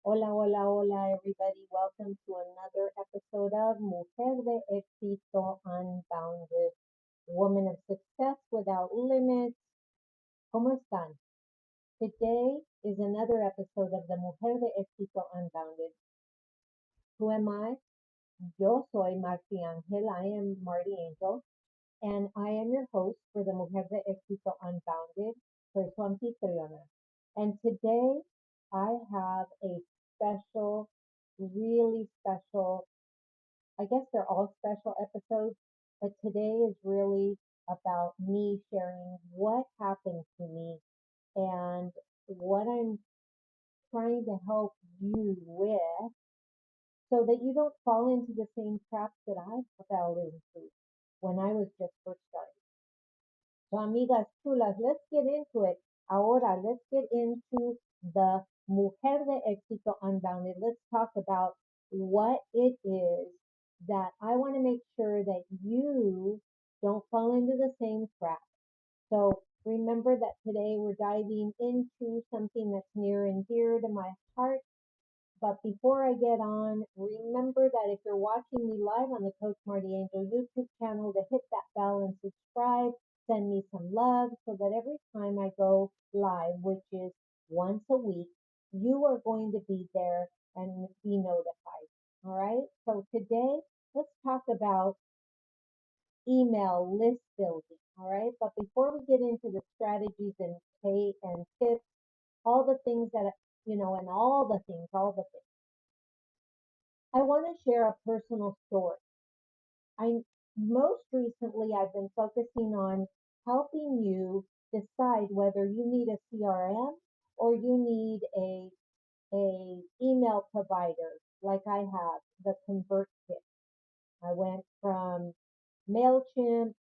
Hola, hola, hola, everybody. Welcome to another episode of Mujer de Éxito Unbounded, Woman of Success Without Limits. ¿Cómo están? Today is another episode of the Mujer de Éxito Unbounded. Who am I? Yo soy MartiAngel. I am MartiAngel, and I am your host for the Mujer de Éxito Unbounded. Soy su anfitriona. And today I have a special, really special, I guess they're all special episodes, but today is really about me sharing what happened to me and what I'm trying to help you with so that you don't fall into the same traps that I fell into when I was just first starting. So, amigas chulas, let's get into it. Ahora, let's get into the Mujer de Éxito Unbounded. Let's talk about what it is that I want to make sure that you don't fall into the same trap. So remember that today we're diving into something that's near and dear to my heart. But before I get on, remember that if you're watching me live on the Coach MartiAngel YouTube channel, to hit that bell and subscribe, send me some love so that every time I go live, which is once a week, you are going to be there and be notified. All right. So today, let's talk about email list building. All right. But before we get into the strategies and tips, all the things that, and all the things, I want to share a personal story. Most recently I've been focusing on helping you decide whether you need a CRM or you need a email provider like I have, the ConvertKit. I went from MailChimp,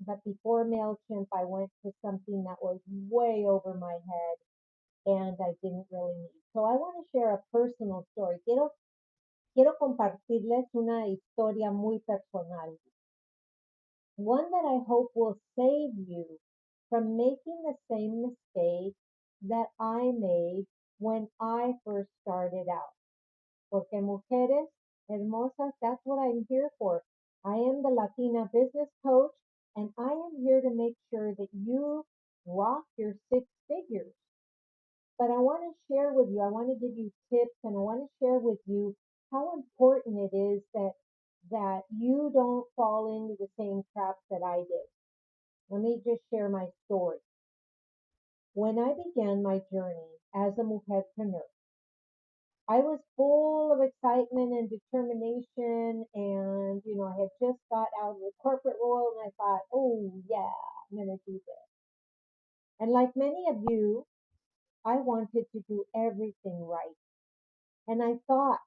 but before MailChimp I went to something that was way over my head and I didn't really need. So I want to share a personal story. Quiero compartirles una historia muy personal. One that I hope will save you from making the same mistake that I made when I first started out. Porque mujeres hermosas, that's what I'm here for. I am the Latina business coach, and I am here to make sure that you rock your six figures. But I want to share with you, I want to give you tips, and I want to share with you how important it is that you don't fall into the same traps that I did. Let me just share my story. When I began my journey as a mujerpreneur, I was full of excitement and determination, and I had just got out of the corporate world, and I thought, oh yeah, I'm going to do this. And like many of you, I wanted to do everything right. And I thought,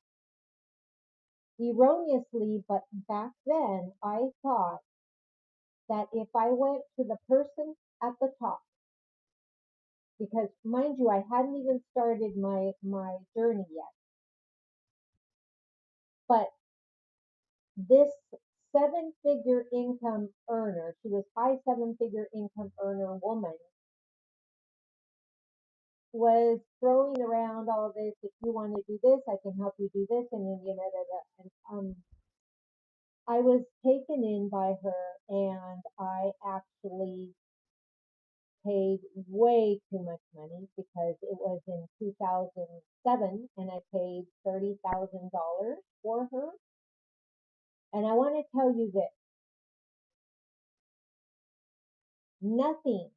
erroneously, but back then, I thought that if I went to the person at the top, because mind you, I hadn't even started my journey yet, but this seven-figure income earner, she was high seven-figure income earner woman, was throwing around all this. If you want to do this, I can help you do this, and then I was taken in by her, and I actually paid way too much money because it was in 2007 and I paid $30,000 for her. And I want to tell you this, nothing,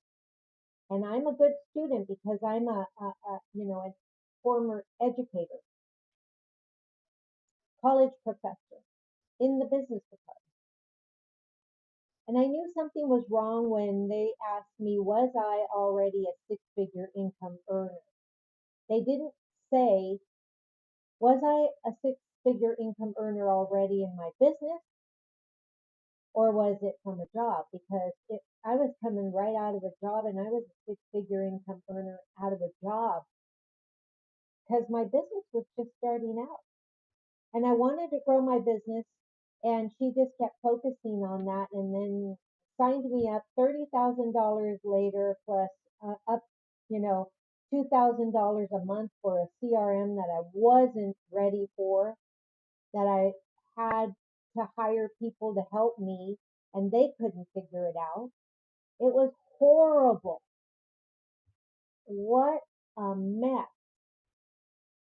and I'm a good student because I'm a former educator, college professor in the business department. And I knew something was wrong when they asked me, was I already a six-figure income earner? They didn't say, was I a six-figure income earner already in my business, or was it from a job? Because I was coming right out of a job, and I was a six-figure income earner out of a job because my business was just starting out. And I wanted to grow my business, and she just kept focusing on that, and then signed me up $30,000 later plus up, $2,000 a month for a CRM that I wasn't ready for, that I had to hire people to help me and they couldn't figure it out. It was horrible. What a mess.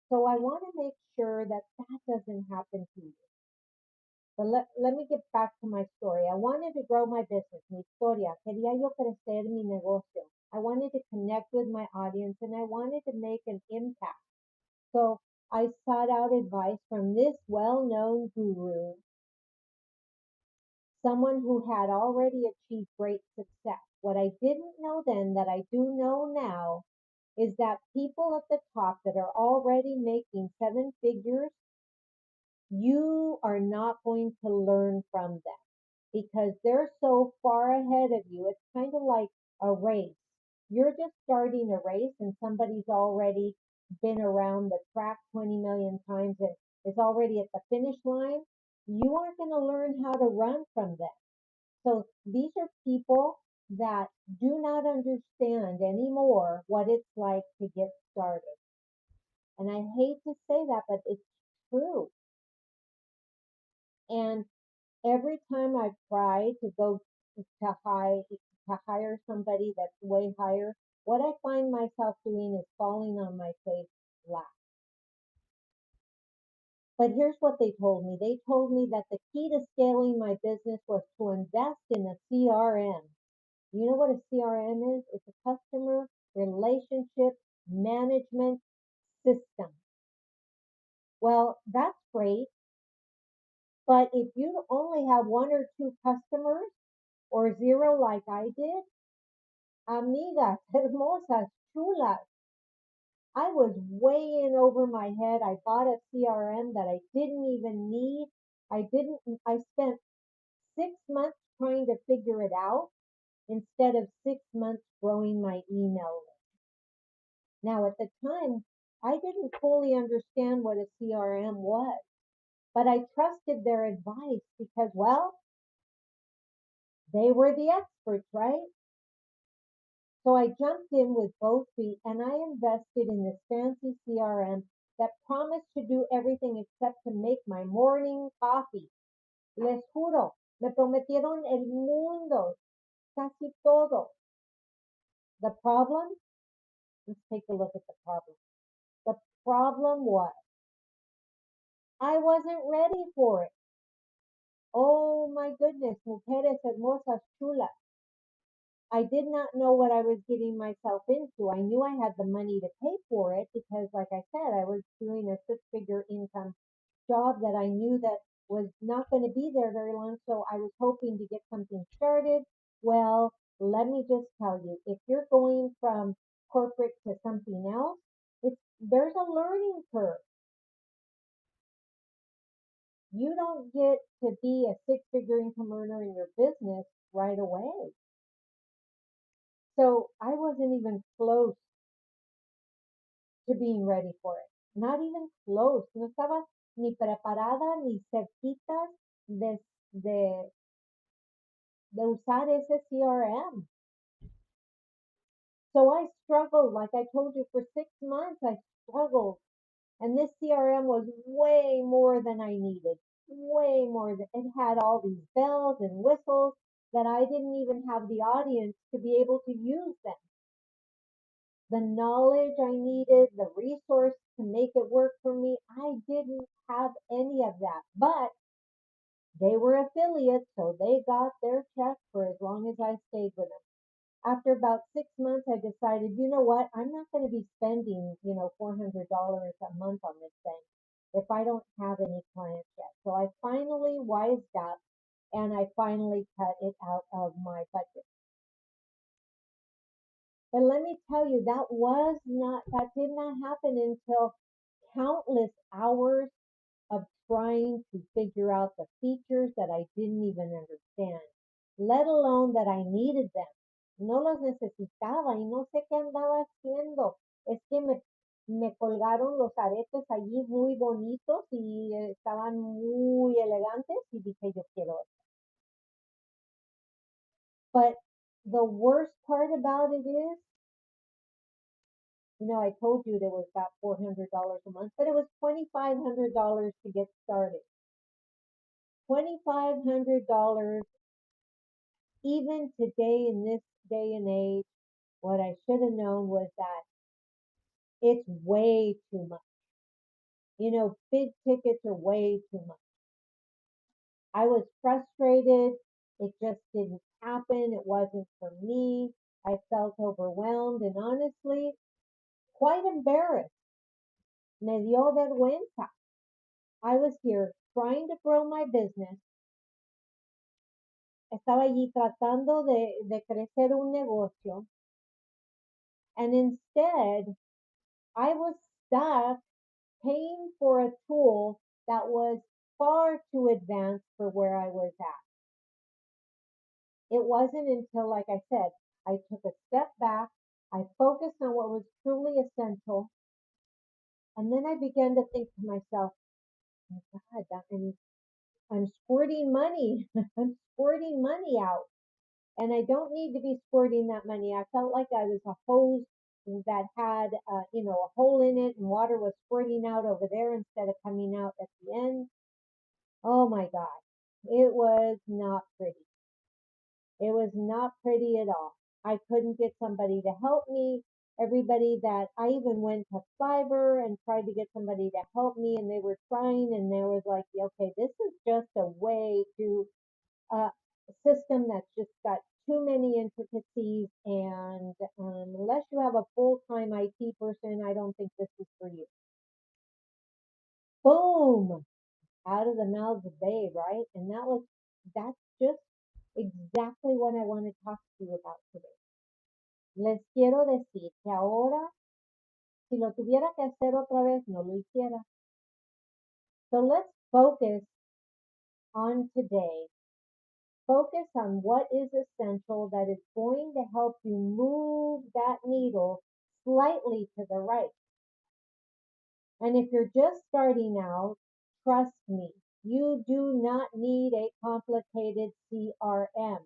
So I want to make sure that that doesn't happen to you. But let me get back to my story. I wanted to grow my business, mi historia. Quería yo crecer mi negocio. I wanted to connect with my audience and I wanted to make an impact. So I sought out advice from this well-known guru, someone who had already achieved great success. What I didn't know then that I do know now is that people at the top that are already making 7 figures, you are not going to learn from them because they're so far ahead of you. It's kind of like a race. You're just starting a race and somebody's already been around the track 20 million times and is already at the finish line. You aren't going to learn how to run from them. So these are people that do not understand anymore what it's like to get started. And I hate to say that, but it's true. And every time I try to go to hire somebody that's way higher, what I find myself doing is falling on my face flat. But here's what they told me. They told me that the key to scaling my business was to invest in a CRM. You know what a CRM is? It's a customer relationship management system. Well, that's great. But if you only have 1 or 2 customers or 0 like I did, amigas, hermosas, chulas, I was way in over my head. I bought a CRM that I didn't even need. I spent 6 months trying to figure it out instead of 6 months growing my email list. Now, at the time, I didn't fully understand what a CRM was, but I trusted their advice because, well, they were the experts, right? So I jumped in with both feet and I invested in this fancy CRM that promised to do everything except to make my morning coffee. Les juro, me prometieron el mundo, casi todo. The problem? Let's take a look at the problem. The problem was I wasn't ready for it. Oh my goodness, mujeres hermosas, chulas. I did not know what I was getting myself into. I knew I had the money to pay for it because, like I said, I was doing a 6-figure income job that I knew that was not going to be there very long. So I was hoping to get something started. Well, let me just tell you, if you're going from corporate to something else, there's a learning curve. You don't get to be a 6-figure income earner in your business right away. So I wasn't even close to being ready for it. Not even close. No estaba ni preparada ni cerquita de usar ese CRM. So I struggled, like I told you, for 6 months. I struggled. And this CRM was way more than I needed. Way more than it had all these bells and whistles that I didn't even have the audience to be able to use them. The knowledge I needed, the resource to make it work for me, I didn't have any of that. But they were affiliates, so they got their check for as long as I stayed with them. After about 6 months, I decided, you know what? I'm not going to be spending, $400 a month on this thing if I don't have any clients yet. So I finally wised up and I finally cut it out of my budget. But let me tell you, that did not happen until countless hours of trying to figure out the features that I didn't even understand, let alone that I needed them. No los necesitaba y no sé qué andaba haciendo. Es que me colgaron los aretes allí muy bonitos y estaban muy elegantes y dije, yo quiero esto. But the worst part about it is You know, I told you there was about $400 a month, but it was $2,500 to get started. $2,500. Even today, in this day and age, what I should have known was that it's way too much. You know, big tickets are way too much. I was frustrated. It just didn't happen. It wasn't for me. I felt overwhelmed and honestly quite embarrassed. Me dio vergüenza. I was here trying to grow my business. Estaba allí tratando de crecer un negocio. And instead, I was stuck paying for a tool that was far too advanced for where I was at. It wasn't until, like I said, I took a step back, I focused on what was truly essential, and then I began to think to myself, oh my God, I'm squirting money. I'm squirting money out. And I don't need to be squirting that money. I felt like I was a hose that had, a hole in it and water was squirting out over there instead of coming out at the end. Oh my God. It was not pretty. It was not pretty at all. I couldn't get somebody to help me. Everybody that I even went to Fiverr and tried to get somebody to help me, and they were trying, and there was like, okay, this is just a way to a system that's just got too many intricacies, and unless you have a full-time IT person, I don't think this is for you. Boom! Out of the mouths of babe, right? And that's just exactly what I want to talk to you about today. Les quiero decir que ahora, si lo tuviera que hacer otra vez, no lo hiciera. So let's focus on today. Focus on what is essential that is going to help you move that needle slightly to the right. And if you're just starting out, trust me, you do not need a complicated CRM.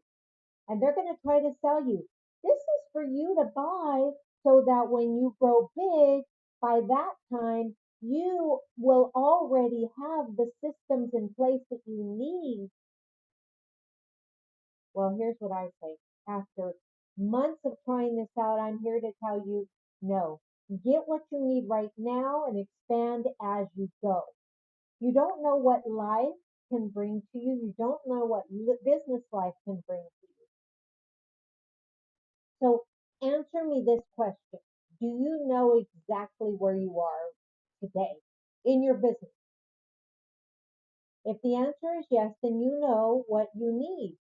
And they're going to try to sell you. This is for you to buy so that when you grow big, by that time, you will already have the systems in place that you need. Well, here's what I say. After months of trying this out, I'm here to tell you, no. Get what you need right now and expand as you go. You don't know what life can bring to you. You don't know what business life can bring to you. So answer me this question. Do you know exactly where you are today in your business? If the answer is yes, then you know what you need.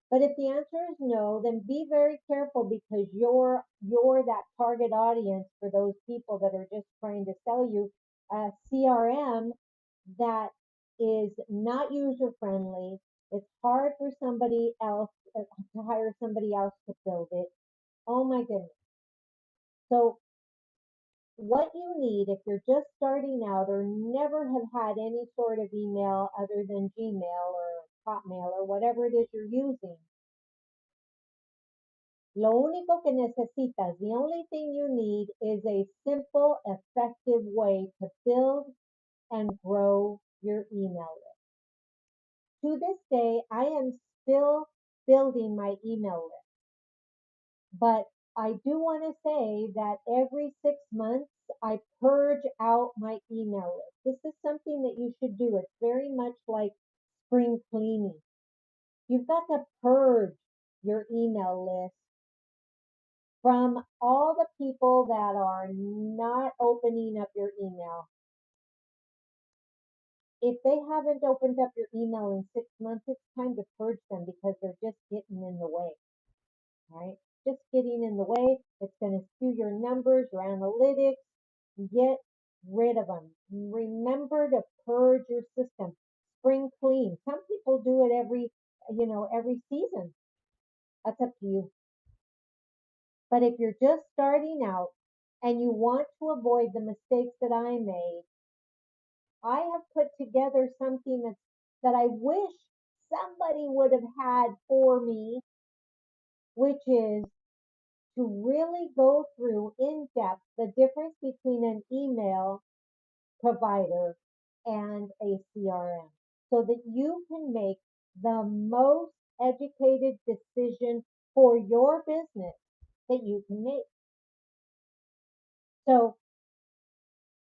But if the answer is no, then be very careful because you're that target audience for those people that are just trying to sell you a CRM that is not user friendly. It's hard for somebody else to hire somebody else to build it. Oh my goodness. So what you need if you're just starting out or never have had any sort of email other than Gmail or Hotmail or whatever it is you're using, lo único que necesitas, the only thing you need is a simple, effective way to build and grow your email list. To this day, I am still building my email list. But I do want to say that every 6 months, I purge out my email list. This is something that you should do. It's very much like spring cleaning. You've got to purge your email list from all the people that are not opening up your email. If they haven't opened up your email in 6 months, it's time to purge them because they're just getting in the way, right? Just getting in the way. It's going to skew your numbers, your analytics. Get rid of them. Remember to purge your system. Spring clean. Some people do it every season. That's up to you. But if you're just starting out and you want to avoid the mistakes that I made, I have put together something that I wish somebody would have had for me, which is to really go through in depth the difference between an email provider and a CRM so that you can make the most educated decision for your business that you can make. So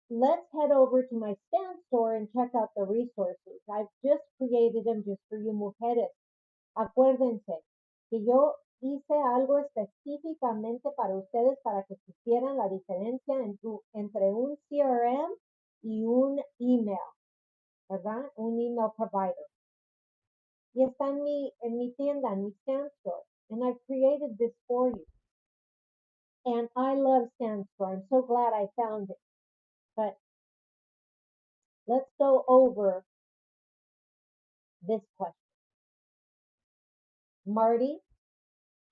let's head over to my stand store and check out the resources. I've just created them just for you mujeres. Acuérdense que yo hice algo específicamente para ustedes para que supieran la diferencia entre un CRM y un email, ¿verdad? Un email provider. Y está en mi tienda, en mi stand store. And I've created this for you. And I love stand store. I'm so glad I found it. But let's go over this question. Marty,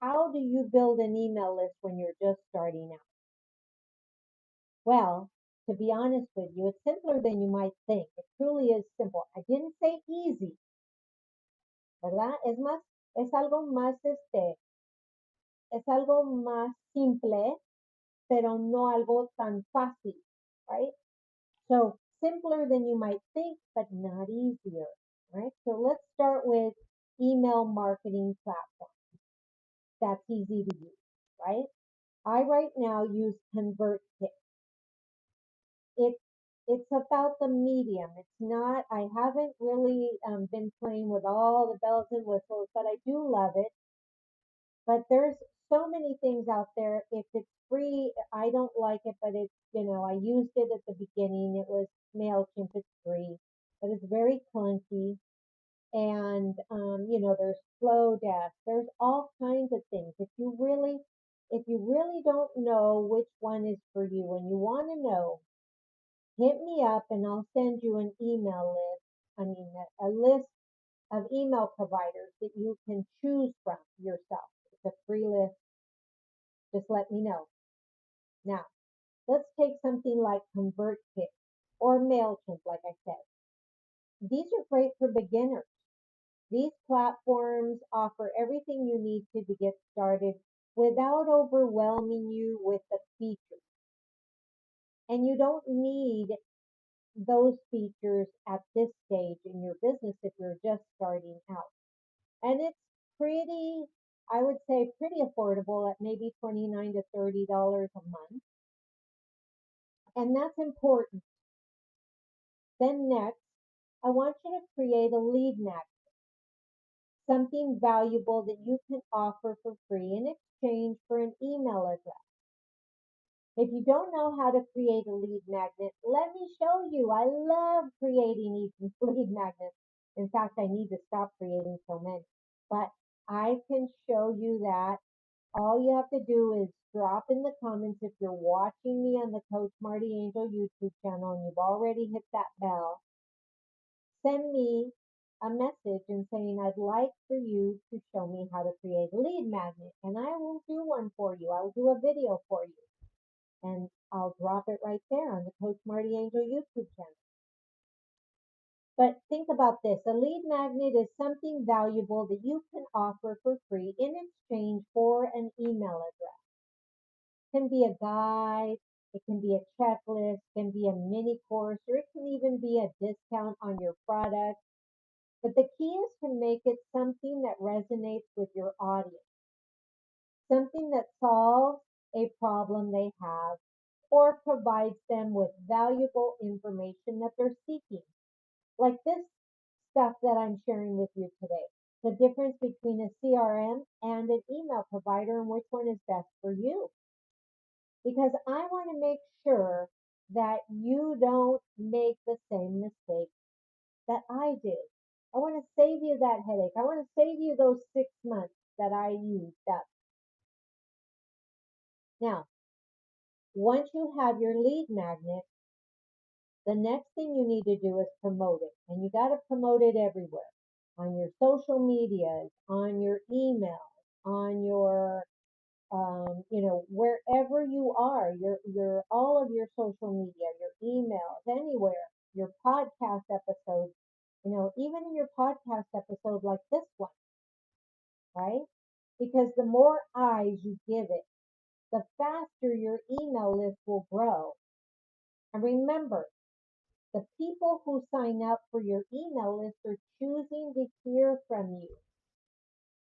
how do you build an email list when you're just starting out? Well, to be honest with you, it's simpler than you might think. It truly is simple. I didn't say easy, ¿verdad? Es algo más simple, pero no algo tan fácil, right? So simpler than you might think, but not easier, right? So let's start with email marketing platform. That's easy to use, right? I right now use ConvertKit. It's about the medium. It's not, I haven't really been playing with all the bells and whistles, but I do love it. But there's so many things out there. If it's free, I don't like it, but it's, I used it at the beginning. It was MailChimp, it's free, but it's very clunky. And, there's Flowdesk. There's all kinds of things. If you really don't know which one is for you and you want to know, hit me up and I'll send you an email list. A list of email providers that you can choose from yourself. It's a free list. Just let me know. Now, let's take something like ConvertKit or MailChimp, like I said. These are great for beginners. These platforms offer everything you need to get started without overwhelming you with the features. And you don't need those features at this stage in your business if you're just starting out. And it's pretty, I would say pretty affordable at maybe $29 to $30 a month. And that's important. Then next, I want you to create a lead magnet, something valuable that you can offer for free in exchange for an email address. If you don't know how to create a lead magnet, let me show you. I love creating lead magnets. In fact, I need to stop creating so many. But I can show you that. All you have to do is drop in the comments if you're watching me on the Coach MartiAngel YouTube channel and you've already hit that bell. Send me a message and saying, I'd like for you to show me how to create a lead magnet. And I will do one for you. I will do a video for you. And I'll drop it right there on the Coach MartiAngel YouTube channel. But think about this. A lead magnet is something valuable that you can offer for free in exchange for an email address. It can be a guide, it can be a checklist, it can be a mini course, or it can even be a discount on your product. But the key is to make it something that resonates with your audience, something that solves a problem they have or provides them with valuable information that they're seeking. Like this stuff that I'm sharing with you today, the difference between a CRM and an email provider and which one is best for you. Because I want to make sure that you don't make the same mistake that I did. I want to save you that headache. I want to save you those 6 months that I used up. Now, once you have your lead magnet, the next thing you need to do is promote it. And you got to promote it everywhere. On your social medias, on your emails, on your, wherever you are, your all of your social media, your emails, anywhere, your podcast episodes, even in your podcast episode like this one, right? Because the more eyes you give it, the faster your email list will grow. And remember, the people who sign up for your email list are choosing to hear from you.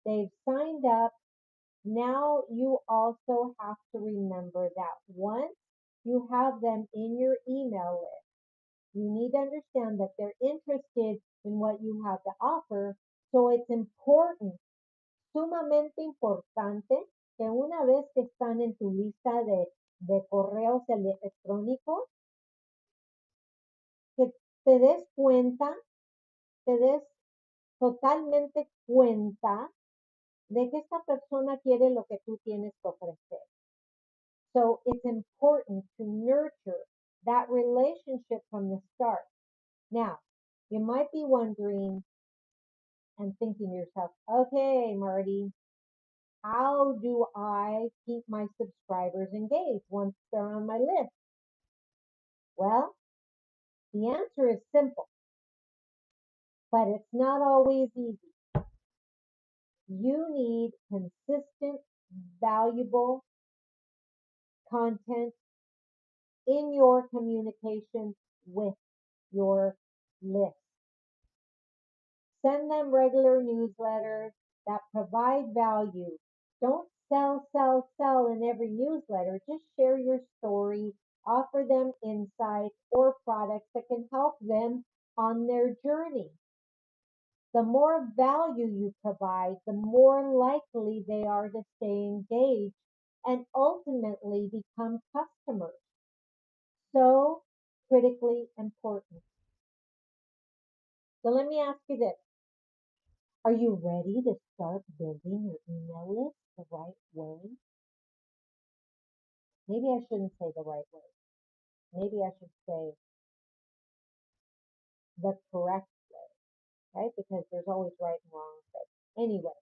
They've signed up. Now you also have to remember that once you have them in your email list, you need to understand that they're interested in what you have to offer. So it's important, sumamente importante, que una vez que están en tu lista de correos electrónicos, que te des cuenta, te des totalmente cuenta de que esta persona quiere lo que tú tienes que ofrecer. So it's important to nurture that relationship from the start. Now, you might be wondering and thinking to yourself, okay, Marti, how do I keep my subscribers engaged once they're on my list? Well, the answer is simple, but it's not always easy. You need consistent, valuable content in your communication with your list. Send them regular newsletters that provide value. Don't sell in every newsletter. Just share your story, offer them insights or products that can help them on their journey. The more value you provide, the more likely they are to stay engaged and ultimately become customers. So critically important. So let me ask you this. Are you ready to start building your email list the right way? Maybe I shouldn't say the right way. Maybe I should say the correct way, right? Because there's always right and wrong. But anyway,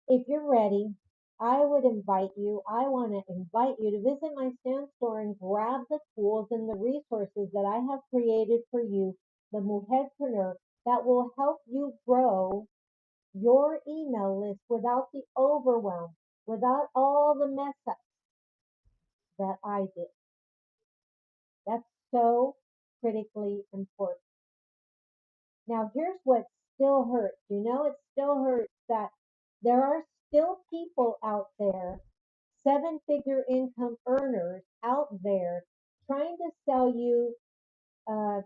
if you're ready, I want to invite you to visit my Stan store and grab the tools and the resources that I have created for you, the MUJER, that will help you grow your email list without the overwhelm, without all the mess ups that I did. That's so critically important. Now, here's what still hurts. It still hurts that there are still people out there, seven-figure income earners out there, trying to sell you, a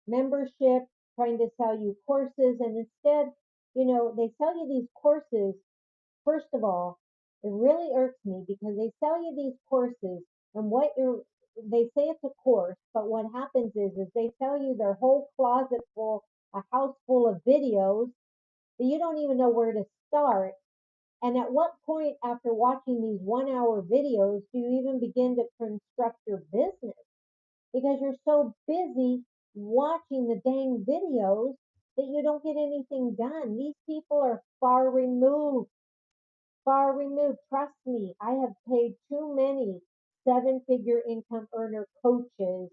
membership, trying to sell you courses, and instead, they sell you these courses. First of all, it really irks me because they sell you these courses, and they say it's a course, but what happens is they sell you their whole closet full, a house full of videos that you don't even know where to start. And at what point after watching these 1 hour videos do you even begin to construct your business? Because you're so busy watching the dang videos that you don't get anything done. These people are far removed. Trust me, I have paid too many seven-figure income earner coaches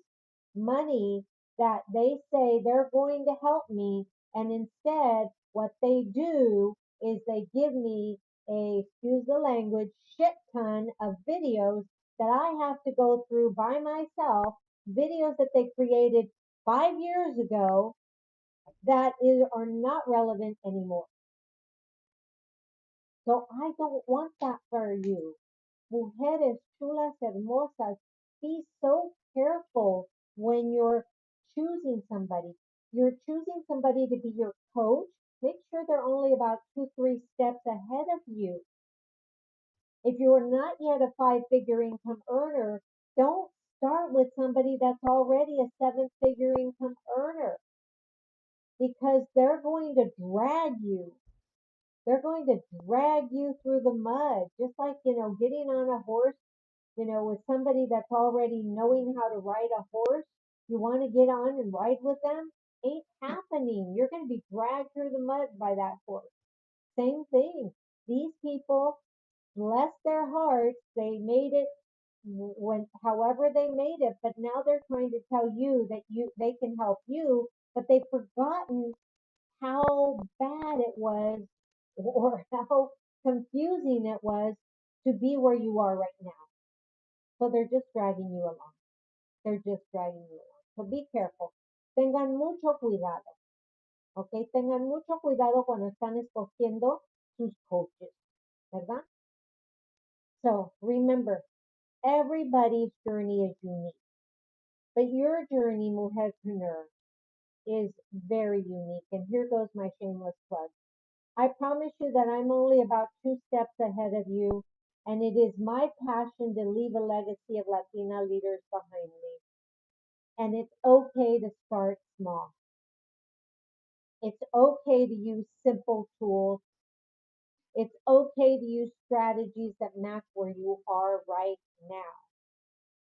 money that they say they're going to help me, and instead what they do is they give me excuse the language, shit ton of videos that I have to go through by myself, videos that they created 5 years ago that are not relevant anymore. So I don't want that for you. Mujeres chulas hermosas, be so careful when you're choosing somebody. You're choosing somebody to be your coach. Make sure they're only about 2-3 steps ahead of you. If you're not yet a 5-figure income earner, don't start with somebody that's already a 7-figure income earner, because they're going to drag you. They're going to drag you through the mud, just like, getting on a horse, with somebody that's already knowing how to ride a horse. You want to get on and ride with them? Ain't happening. You're going to be dragged through the mud by that horse. Same thing. These people, bless their hearts, they made it however they made it, but now they're trying to tell you that they can help you, but they've forgotten how bad it was or how confusing it was to be where you are right now. So they're just dragging you along. They're just dragging you along. So be careful. Tengan mucho cuidado. Okay, tengan mucho cuidado cuando están escogiendo sus coaches, ¿verdad? So remember, everybody's journey is unique, but your journey, Mujerpreneur, is very unique. And here goes my shameless plug. I promise you that I'm only about 2 steps ahead of you, and it is my passion to leave a legacy of Latina leaders behind me. And it's okay to start small. It's okay to use simple tools. It's okay to use strategies that match where you are right now.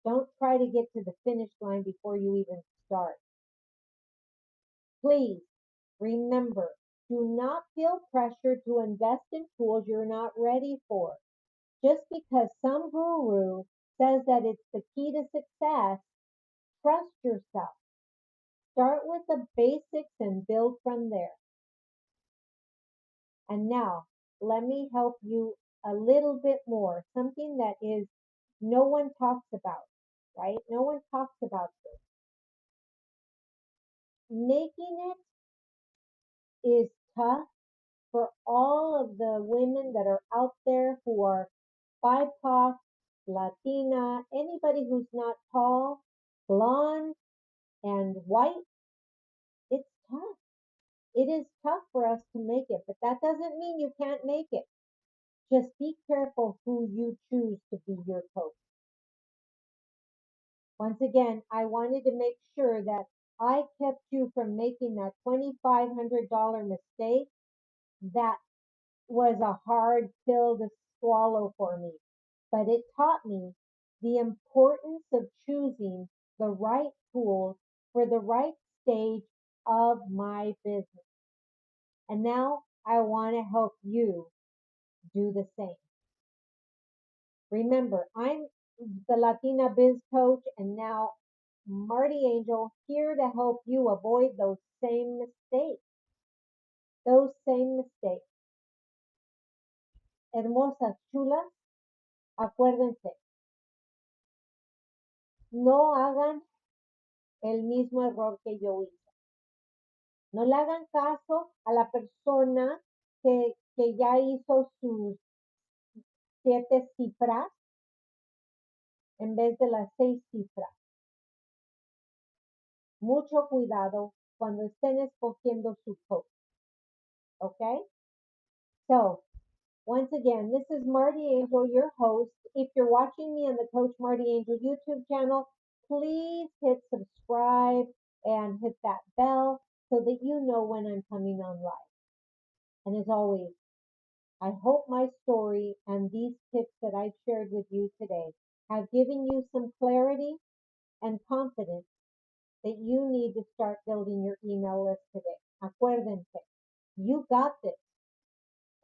Don't try to get to the finish line before you even start. Please remember, do not feel pressured to invest in tools you're not ready for. Just because some guru says that it's the key to success, trust yourself. Start with the basics and build from there. And now, let me help you a little bit more. Something that is no one talks about, right? No one talks about this. Making it is tough for all of the women that are out there who are BIPOC, Latina, anybody who's not tall, blonde, and white. It's tough. It is tough for us to make it, but that doesn't mean you can't make it. Just be careful who you choose to be your coach. Once again, I wanted to make sure that I kept you from making that $2,500 mistake. That was a hard pill to swallow for me, but it taught me the importance of choosing the right tools for the right stage of my business. And now I want to help you do the same. Remember, I'm the Latina Biz Coach, and now MartiAngel here to help you avoid those same mistakes. Those same mistakes. Hermosas, chulas, acuérdense, no hagan el mismo error que yo hice. No le hagan caso a la persona que ya hizo sus 7 cifras en vez de las 6 cifras. Mucho cuidado cuando estén escogiendo su coach. Okay? So, once again, this is MartiAngel, your host. If you're watching me on the Coach MartiAngel YouTube channel, please hit subscribe and hit that bell so that you know when I'm coming on live. And as always, I hope my story and these tips that I've shared with you today have given you some clarity and confidence that you need to start building your email list today. Acuérdense, you got this.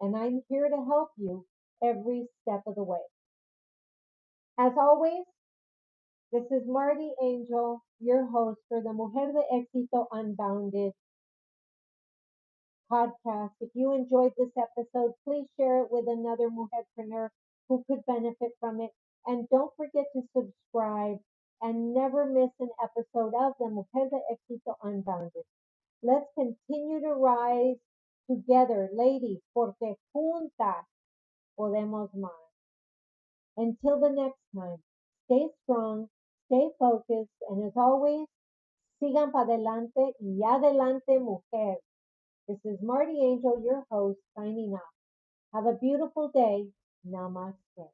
And I'm here to help you every step of the way. As always, this is MartiAngel, your host for the Mujer de Éxito Unbounded podcast. If you enjoyed this episode, please share it with another mujerpreneur who could benefit from it. And don't forget to subscribe and never miss an episode of the Mujer de Éxito Unbounded. Let's continue to rise together, ladies, porque juntas podemos más. Until the next time, stay strong, stay focused, and as always, sigan para adelante y adelante, mujer. This is MartiAngel, your host, signing off. Have a beautiful day. Namaste.